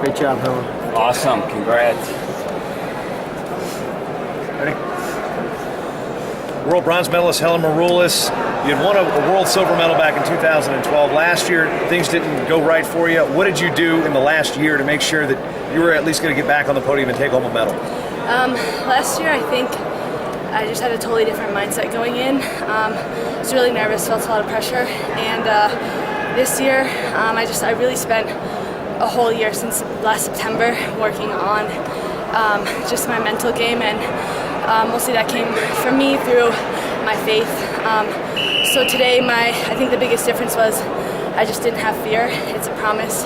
Great job, Helen. Awesome. Congrats. Ready? World bronze medalist Helen Maroulis. You had won a world silver medal back in 2012. Last year, things didn't go right for you. What did you do in the last year to make sure that you were at least going to get back on the podium and take home a medal? Last year, I think I just had a totally different mindset going in. I was really nervous, felt a lot of pressure, and this year, I really spent a whole year since last September working on just my mental game, and mostly that came for me through my faith. So today, I think the biggest difference was I just didn't have fear. It's a promise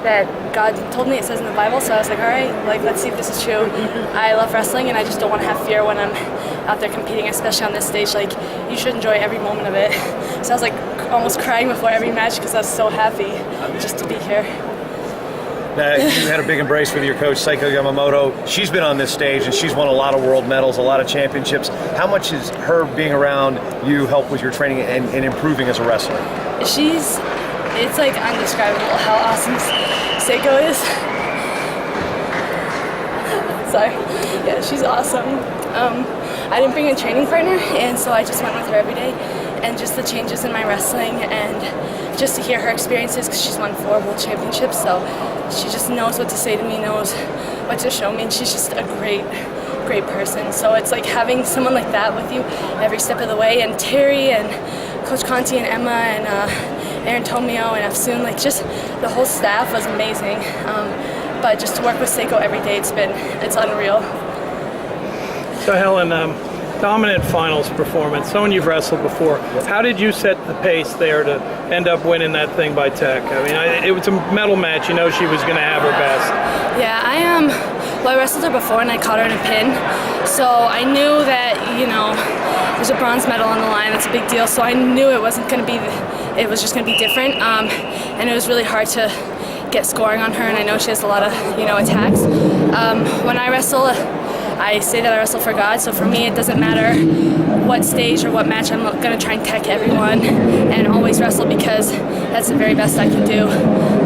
that God told me, it says in the Bible, so I was like, all right, let's see if this is true. I love wrestling, and I just don't want to have fear when I'm out there competing, especially on this stage. You should enjoy every moment of it. So I was almost crying before every match because I was so happy just to be here. Now, you had a big embrace with your coach, Seiko Yamamoto. She's been on this stage, and she's won a lot of world medals, a lot of championships. How much has her being around you helped with your training and improving as a wrestler? It's undescribable how awesome Seiko is. Sorry. Yeah, she's awesome. I didn't bring a training partner, and so I just went with her every day. And just the changes in my wrestling, and just to hear her experiences, because she's won 4 world championships, so she just knows what to say to me, knows what to show me, and she's just a great person. So it's like having someone like that with you every step of the way, and Terry and Coach Conti and Emma and Aaron Tomio and Afsoon, just the whole staff was amazing. But just to work with Seiko every day, it's unreal. So Helen, dominant finals performance, someone you've wrestled before. How did you set the pace there to end up winning that thing by tech? I mean, it was a medal match. You know she was going to have her best. Yeah, I wrestled her before and I caught her in a pin. So I knew that, there's a bronze medal on the line. That's a big deal. So I knew it wasn't going to be, it was just going to be different. And it was really hard to get scoring on her. And I know she has a lot of, attacks. When I wrestle, I say that I wrestle for God, so for me it doesn't matter what stage or what match. I'm going to try and tech everyone and always wrestle because that's the very best I can do.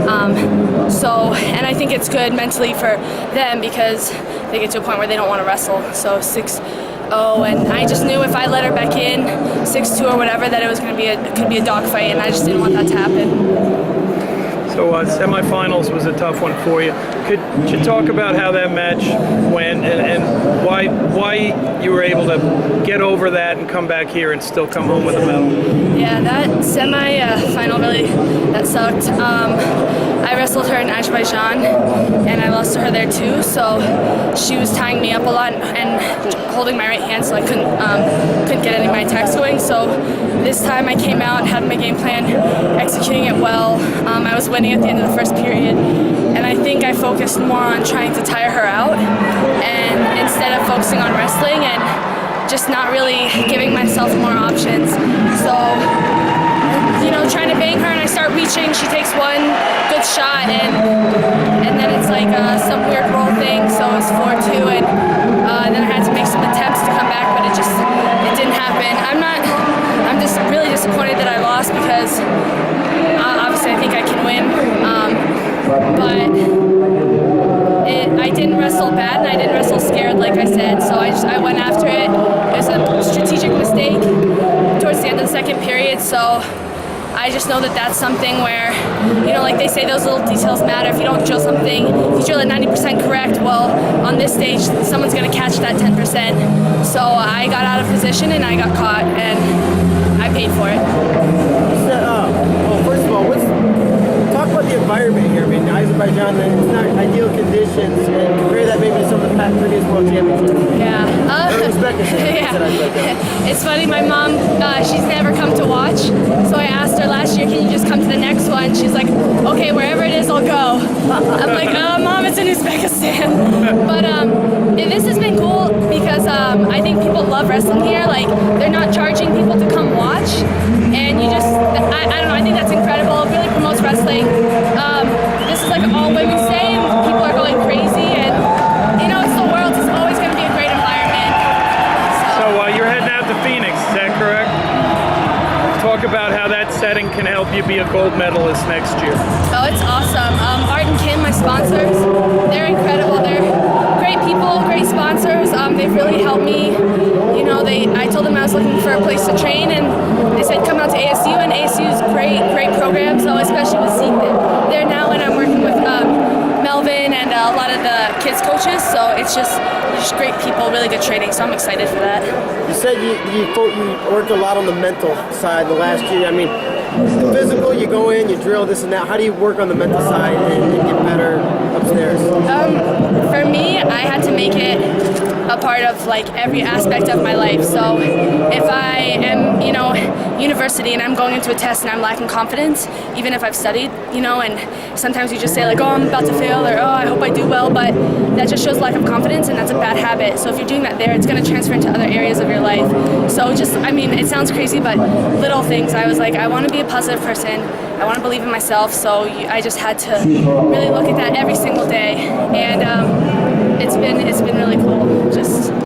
And I think it's good mentally for them because they get to a point where they don't want to wrestle. So 6-0, and I just knew if I let her back in 6-2 or whatever that it was going to be could be a dogfight, and I just didn't want that to happen. So semifinals was a tough one for you. Could you talk about how that match went and why you were able to get over that and come back here and still come home with a medal? Yeah, that semi-final that sucked. I wrestled her in Azerbaijan and I lost to her there too, so she was tying me up a lot and holding my right hand, so I couldn't get any of my attacks going. So this time I came out, had my game plan, executing it well. I was winning at the end of the first period, and I think I focused more on trying to tire her out and instead of focusing on wrestling and just not really giving myself more options. So trying to bang her and I start reaching, she takes one good shot and then it's some weird roll thing, so it's 4-2, and then I had to make some attempts to come back, but it didn't happen. I'm just really disappointed that I lost because obviously I think I can win, but I didn't wrestle bad and I didn't wrestle scared, like I said, so I went after it. It was a strategic mistake towards the end of the second period, so I just know that that's something where, like they say, those little details matter. If you don't drill something, if you drill it 90% correct, well, on this stage, someone's going to catch that 10%. So I got out of position and I got caught, and I paid for it. Well, first of all, talk about the environment here. I mean, Azerbaijan, it's not ideal conditions, and compare that maybe to some of the previous world championships. Yeah. Uzbekistan. Yeah. It's funny, my mom, she's never come to watch, so I asked her last year, can you just come to the next one? She's like, okay, wherever it is, I'll go. I'm like, Mom, it's in Uzbekistan. But this has been cool because I think people love wrestling here. They're not charging people to come watch, and you just, I don't know, I think that's incredible. It really promotes wrestling. This is an all-women's day, and people are going crazy, and it's the world. It's always going to be a great environment. So you're heading out to Phoenix, is that correct? Talk about how that setting can help you be a gold medalist next year. Oh, it's awesome. Art and Kim, my sponsors. They're incredible. They're great people, great sponsors. They've really helped me. You know, I told them I was looking for a place to train, and they said come out to ASU, and ASU is great program. So especially with Zeke there now, and I'm working with Melvin and a lot of the kids coaches. So it's just great people, really good training. So I'm excited for that. You said you worked a lot on the mental side the last year. I mean, the physical, you go in, you drill this and that. How do you work on the mental side and get better upstairs? For me, I had to make it a part of like every aspect of my life. So if I am, you know, university and I'm going into a test and I'm lacking confidence, even if I've studied, you know, and sometimes you just say like, oh, I'm about to fail, or oh, I hope I do well, but that just shows lack of confidence, and that's a bad habit. So if you're doing that there, it's going to transfer into other areas of your life. So just, I mean, it sounds crazy, but little things. I was like, I want to be a positive person. I want to believe in myself. So I just had to really look at that every single day, and it's been really cool. Just